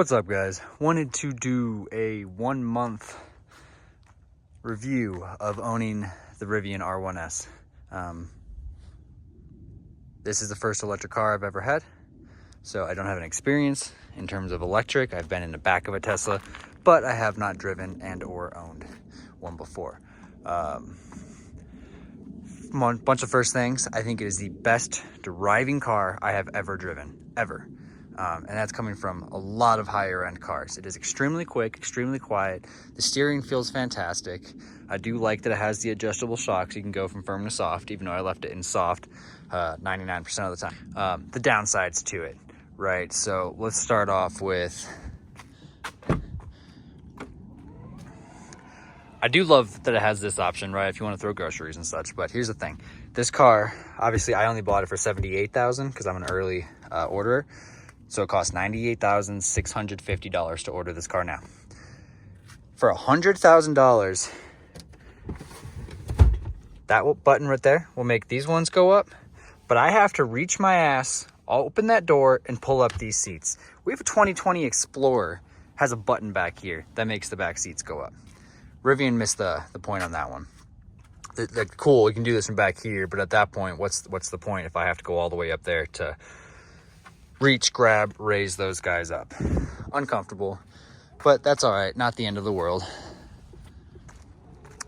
What's up, guys? Wanted to do a 1 month review of owning the Rivian R1S. This is the first electric car I've ever had, so I don't have an experience in terms of electric. I've been in the back of a Tesla, but I have not driven and or owned one before. Bunch of first things. I think it is the best driving car I have ever driven, ever. And that's coming from a lot of higher end cars. It is extremely quick, extremely quiet. The steering feels fantastic. I do like that it has the adjustable shocks. You can go from firm to soft, even though I left it in soft 99% of the time. The downsides to it, right? So let's start off with, I do love that it has this option, right? If you want to throw groceries and such. But here's the thing. This car, obviously I only bought it for $78,000 because I'm an early orderer. So it cost $98,650 to order this car now. For $100,000, that button right there will make these ones go up. But I have to reach my ass, I'll open that door and pull up these seats. We have a 2020 Explorer, has a button back here that makes the back seats go up. Rivian missed the point on that one. They're cool, you can do this from back here, but at that point, what's the point if I have to go all the way up there to reach, grab, raise those guys up? Uncomfortable, but that's all right, not the end of the world.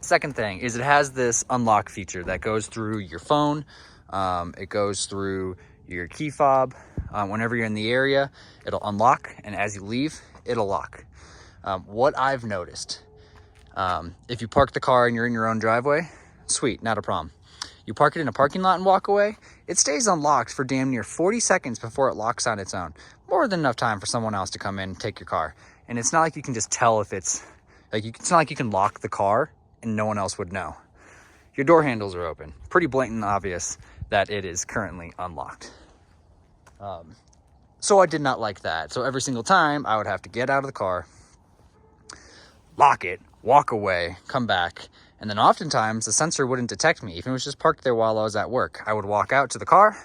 Second thing is it has this unlock feature that goes through your phone. It goes through your key fob. Whenever you're in the area, it'll unlock, and as you leave, it'll lock. What I've noticed, if you park the car and you're in your own driveway, sweet, not a problem. You park it in a parking lot and walk away, it stays unlocked for damn near 40 seconds before it locks on its own. More than enough time for someone else to come in and take your car. And it's not like you can just tell if it's not like you can lock the car and no one else would know. Your door handles are open. Pretty blatant and obvious that it is currently unlocked. So I did not like that. So every single time I would have to get out of the car, lock it, walk away, come back. And then oftentimes the sensor wouldn't detect me. If it was just parked there while I was at work, I would walk out to the car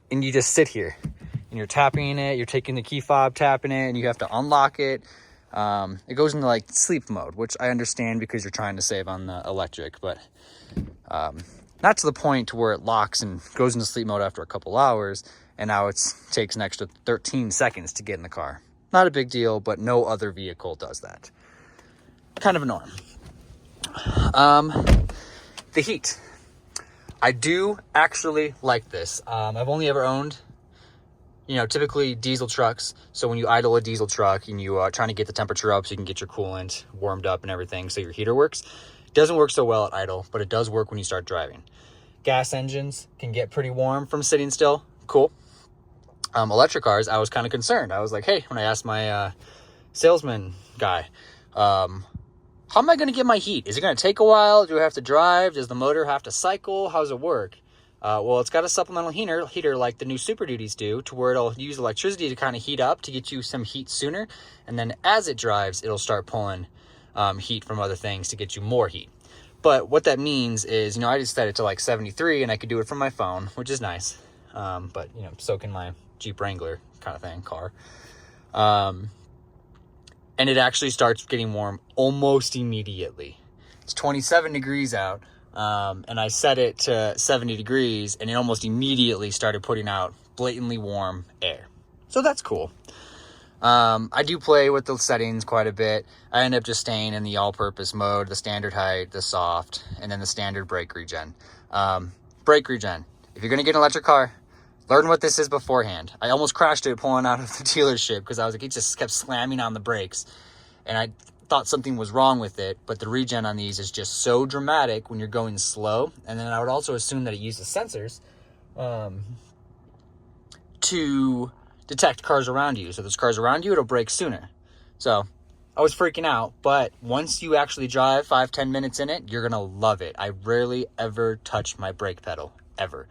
and you just sit here and you're tapping it, you're taking the key fob, tapping it, and you have to unlock it. It goes into like sleep mode, which I understand because you're trying to save on the electric, but not to the point to where it locks and goes into sleep mode after a couple hours. And now it takes an extra 13 seconds to get in the car. Not a big deal, but no other vehicle does that. Kind of annoying. The heat. I do actually like this. I've only ever owned, typically diesel trucks. So when you idle a diesel truck and you are trying to get the temperature up so you can get your coolant warmed up and everything so your heater works, it doesn't work so well at idle, but it does work when you start driving. Gas engines can get pretty warm from sitting still. Cool. Electric cars, I was kind of concerned. I was like, hey, when I asked my salesman guy, how am I going to get my heat? Is it going to take a while? Do I have to drive? Does the motor have to cycle? How does it work? Well, it's got a supplemental heater like the new Super Duties do, to where it'll use electricity to kind of heat up to get you some heat sooner. And then as it drives, it'll start pulling heat from other things to get you more heat. But what that means is, I just set it to like 73 and I could do it from my phone, which is nice. But, so can my Jeep Wrangler kind of thing car. And it actually starts getting warm almost immediately. It's 27 degrees out, and I set it to 70 degrees, and it almost immediately started putting out blatantly warm air. So that's cool. I do play with the settings quite a bit. I end up just staying in the all-purpose mode, the standard height, the soft, and then the standard brake regen. Brake regen. If you're going to get an electric car, learn what this is beforehand. I almost crashed it pulling out of the dealership because I was like, it just kept slamming on the brakes. And I thought something was wrong with it, but the regen on these is just so dramatic when you're going slow. And then I would also assume that it uses sensors to detect cars around you. So if there's cars around you, it'll brake sooner. So I was freaking out, but once you actually drive 5-10 minutes in it, you're gonna love it. I rarely ever touch my brake pedal, ever.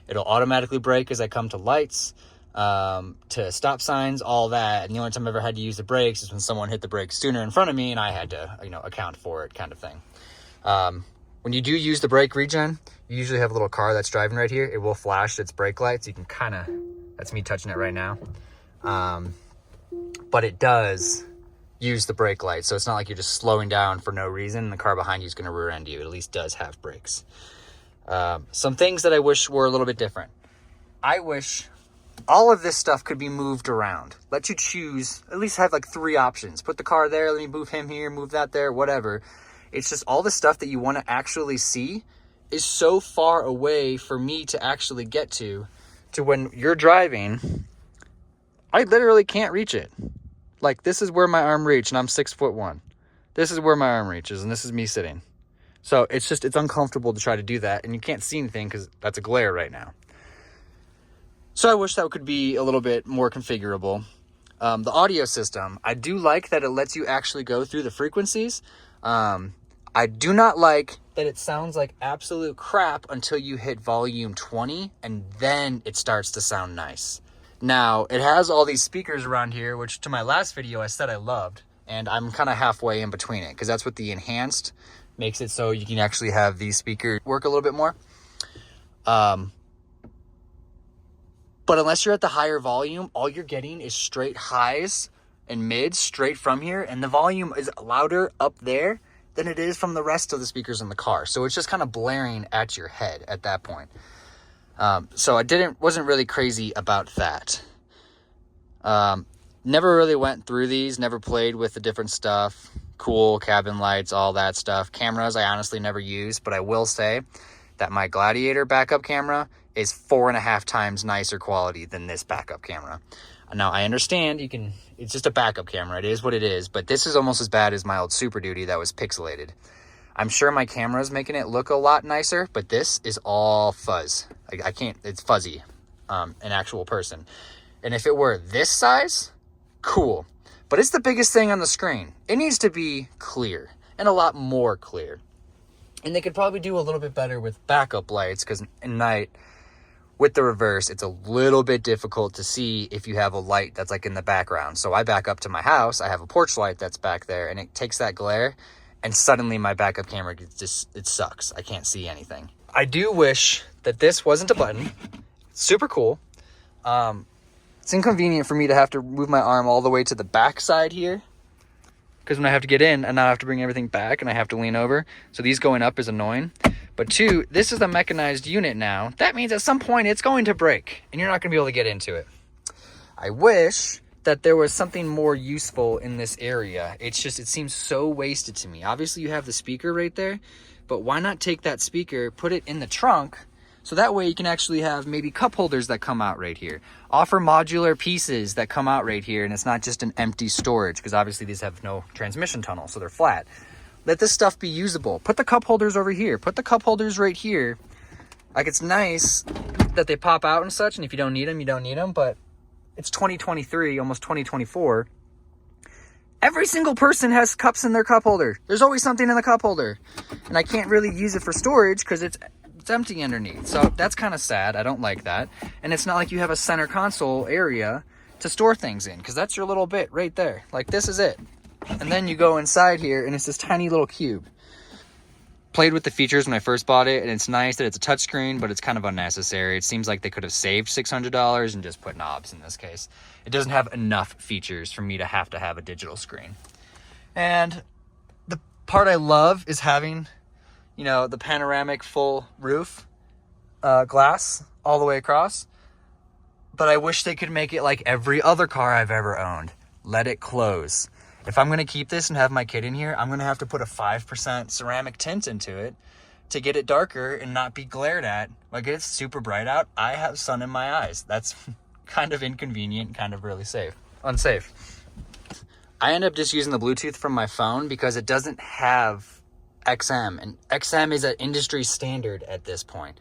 It'll automatically brake as I come to lights, to stop signs, all that. And the only time I ever had to use the brakes is when someone hit the brakes sooner in front of me and I had to, account for it, kind of thing. When you do use the brake regen, you usually have a little car that's driving right here. It will flash its brake lights. You can kind of, that's me touching it right now. but it does use the brake light. So it's not like you're just slowing down for no reason and the car behind you is going to rear end you. It at least does have brakes. Some things that I wish were a little bit different. I wish all of this stuff could be moved around. Let you choose, at least have like 3 options. Put the car there, let me move him here, move that there, whatever. It's just all the stuff that you want to actually see is so far away for me to actually get to when you're driving, I literally can't reach it. Like, this is where my arm reaches, and I'm 6'1". This is where my arm reaches, and this is me sitting. So it's uncomfortable to try to do that, and you can't see anything because that's a glare right now. So I wish that could be a little bit more configurable. The audio system, I do like that it lets you actually go through the frequencies. I do not like that it sounds like absolute crap until you hit volume 20, and then it starts to sound nice. Now, it has all these speakers around here, which to my last video I said I loved, and I'm kind of halfway in between it, because that's what the enhanced makes it so you can actually have these speakers work a little bit more. But unless you're at the higher volume, all you're getting is straight highs and mids straight from here, and the volume is louder up there than it is from the rest of the speakers in the car. So it's just kind of blaring at your head at that point. So I wasn't really crazy about that. Never really went through these, never played with the different stuff, cool cabin lights, all that stuff. Cameras I honestly never used, but I will say that my Gladiator backup camera is 4.5 times nicer quality than this backup camera. Now I understand it's just a backup camera, it is what it is, but this is almost as bad as my old Super Duty that was pixelated. I'm sure my camera is making it look a lot nicer, but this is all fuzz. I can't, it's fuzzy, an actual person. And if it were this size, cool. But it's the biggest thing on the screen. It needs to be clear, and a lot more clear. And they could probably do a little bit better with backup lights, because at night, with the reverse, it's a little bit difficult to see if you have a light that's like in the background. So I back up to my house, I have a porch light that's back there, and it takes that glare, and suddenly my backup camera it sucks. I can't see anything. I do wish that this wasn't a button. Super cool. It's inconvenient for me to have to move my arm all the way to the back side here, because when I have to get in, and now I have to bring everything back, and I have to lean over. So these going up is annoying. But 2, this is a mechanized unit now. That means at some point it's going to break, and you're not going to be able to get into it. I wish that there was something more useful in this area. It seems so wasted to me. Obviously you have the speaker right there, but why not take that speaker, put it in the trunk, so that way you can actually have maybe cup holders that come out right here. Offer modular pieces that come out right here, and it's not just an empty storage, because obviously these have no transmission tunnel, so they're flat. Let this stuff be usable. Put the cup holders over here. Put the cup holders right here. Like, it's nice that they pop out and such, and if you don't need them, you don't need them, but it's 2023, almost 2024. Every single person has cups in their cup holder. There's always something in the cup holder. And I can't really use it for storage because it's empty underneath. So that's kind of sad. I don't like that. And it's not like you have a center console area to store things in, because that's your little bit right there. Like, this is it. And then you go inside here and it's this tiny little cube. Played with the features when I first bought it, and it's nice that it's a touchscreen, but it's kind of unnecessary. It seems like they could have saved $600 and just put knobs in this case. It doesn't have enough features for me to have a digital screen. And the part I love is having, you know, the panoramic full roof glass all the way across. But I wish they could make it like every other car I've ever owned. Let it close. If I'm going to keep this and have my kid in here, I'm going to have to put a 5% ceramic tint into it to get it darker and not be glared at. Like, it's super bright out, I have sun in my eyes. That's kind of inconvenient, kind of really unsafe. I end up just using the Bluetooth from my phone because it doesn't have XM, and XM is an industry standard at this point.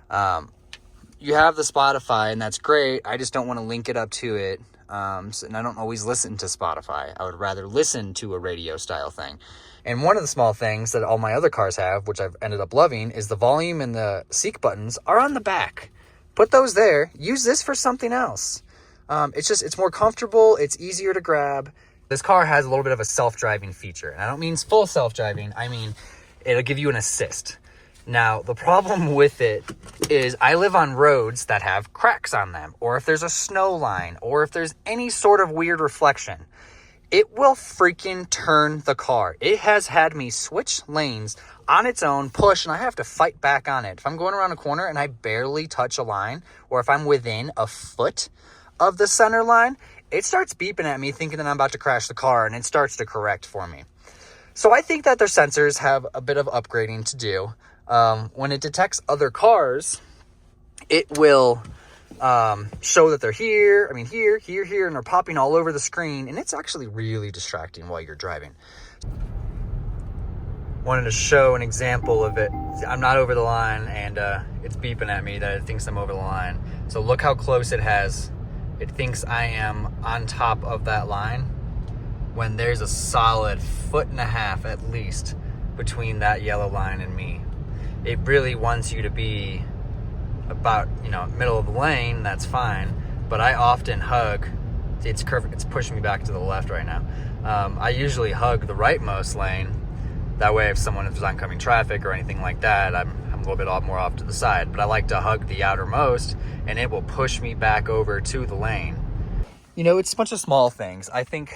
You have the Spotify, and that's great. I just don't want to link it up to it. And I don't always listen to Spotify. I would rather listen to a radio style thing. And one of the small things that all my other cars have, which I've ended up loving, is the volume and the seek buttons are on the back. Put those there. Use this for something else. It's more comfortable. It's easier to grab. This car has a little bit of a self-driving feature. And I don't mean full self-driving. I mean, it'll give you an assist. Now, the problem with it is I live on roads that have cracks on them, or if there's a snow line, or if there's any sort of weird reflection, it will freaking turn the car. It has had me switch lanes on its own, push, and I have to fight back on it. If I'm going around a corner and I barely touch a line, or if I'm within a foot of the center line, it starts beeping at me thinking that I'm about to crash the car, and it starts to correct for me. So I think that their sensors have a bit of upgrading to do. When it detects other cars, it will show that they're here. I mean, here, and they're popping all over the screen, and it's actually really distracting while you're driving. Wanted to show an example of it. I'm not over the line, and it's beeping at me that it thinks I'm over the line. So look how close it has. It thinks I am on top of that line when there's a solid 1.5 feet at least between that yellow line and me. It really wants you to be about, middle of the lane. That's fine, but I often hug. It's curved. It's pushing me back to the left right now. I usually hug the rightmost lane. That way, if there's oncoming traffic or anything like that, I'm a little bit more off to the side. But I like to hug the outermost, and it will push me back over to the lane. It's a bunch of small things. I think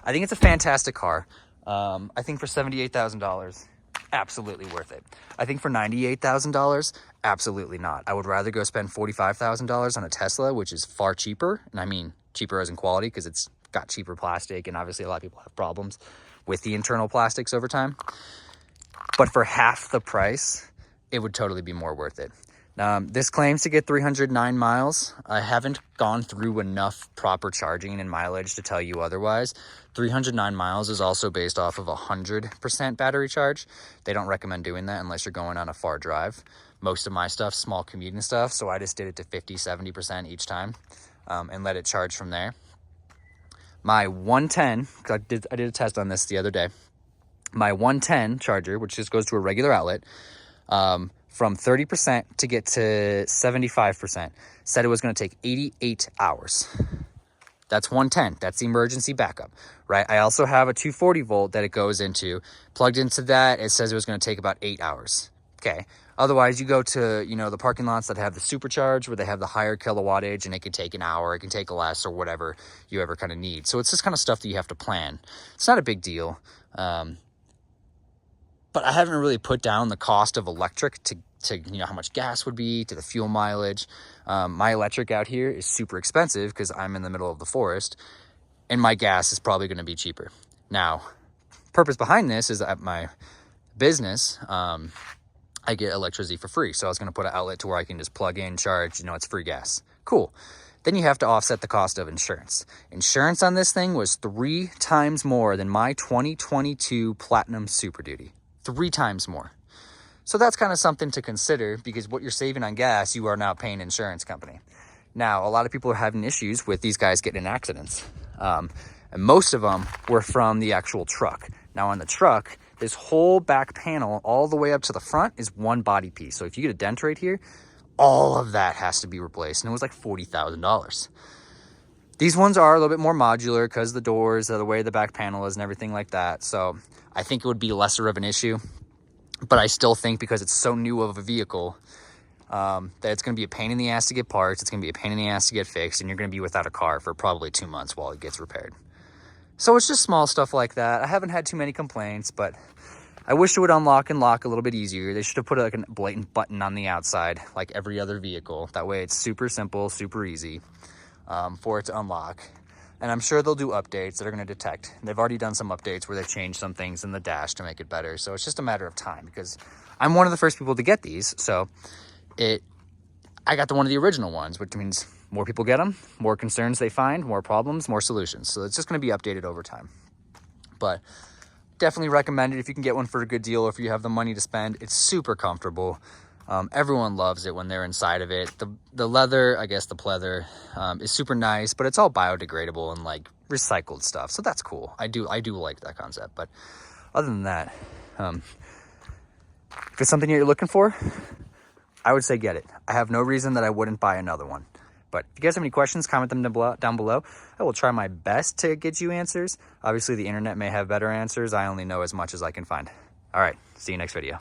it's a fantastic car. I think for $78,000, absolutely worth it. I think for $98,000, absolutely not. I would rather go spend $45,000 on a Tesla, which is far cheaper. And I mean cheaper as in quality, because it's got cheaper plastic, and obviously a lot of people have problems with the internal plastics over time. But for half the price, it would totally be more worth it. This claims to get 309 miles. I haven't gone through enough proper charging and mileage to tell you otherwise. 309 miles is also based off of 100% battery charge. They don't recommend doing that unless you're going on a far drive. Most of my stuff, small commuting stuff, so I just did it to 50, 70% each time and let it charge from there. My 110, I did a test on this the other day. My 110 charger, which just goes to a regular outlet, from 30% to get to 75%, said it was going to take 88 hours. That's 110. That's the emergency backup, right? I also have a 240 volt that it goes into. Plugged into that, it says it was going to take about 8 hours. Okay. Otherwise, you go to, the parking lots that have the supercharge where they have the higher kilowattage, and it can take an hour, it can take less, or whatever you ever kind of need. So it's this kind of stuff that you have to plan. It's not a big deal. But I haven't really put down the cost of electric to how much gas would be, to the fuel mileage. My electric out here is super expensive because I'm in the middle of the forest, and my gas is probably going to be cheaper. Now, purpose behind this is at my business, I get electricity for free. So I was going to put an outlet to where I can just plug in, charge, it's free gas. Cool. Then you have to offset the cost of insurance. Insurance on this thing was 3 times more than my 2022 Platinum Super Duty. 3 times more. So that's kind of something to consider, because what you're saving on gas, you are now paying an insurance company. Now, a lot of people are having issues with these guys getting in accidents. And most of them were from the actual truck. Now on the truck, this whole back panel all the way up to the front is one body piece. So if you get a dent right here, all of that has to be replaced. And it was like $40,000. These ones are a little bit more modular because the doors, the way the back panel is and everything like that. So I think it would be lesser of an issue. But I still think, because it's so new of a vehicle, that it's going to be a pain in the ass to get parts. It's going to be a pain in the ass to get fixed. And you're going to be without a car for probably 2 months while it gets repaired. So it's just small stuff like that. I haven't had too many complaints, but I wish it would unlock and lock a little bit easier. They should have put like a blatant button on the outside like every other vehicle. That way it's super simple, super easy for it to unlock. And I'm sure they'll do updates that are going to detect. They've already done some updates where they've changed some things in the dash to make it better. So it's just a matter of time, because I'm one of the first people to get these. So I got one of the original ones, which means more people get them, more concerns they find, more problems, more solutions. So it's just going to be updated over time. But definitely recommend it if you can get one for a good deal, or if you have the money to spend. It's super comfortable. Everyone loves it when they're inside of it. The leather, I guess the pleather, is super nice, but it's all biodegradable and like recycled stuff. So that's cool. I do like that concept. But other than that, if it's something you're looking for, I would say get it. I have no reason that I wouldn't buy another one. But if you guys have any questions, comment them down below. I will try my best to get you answers. Obviously, the internet may have better answers. I only know as much as I can find. All right, see you next video.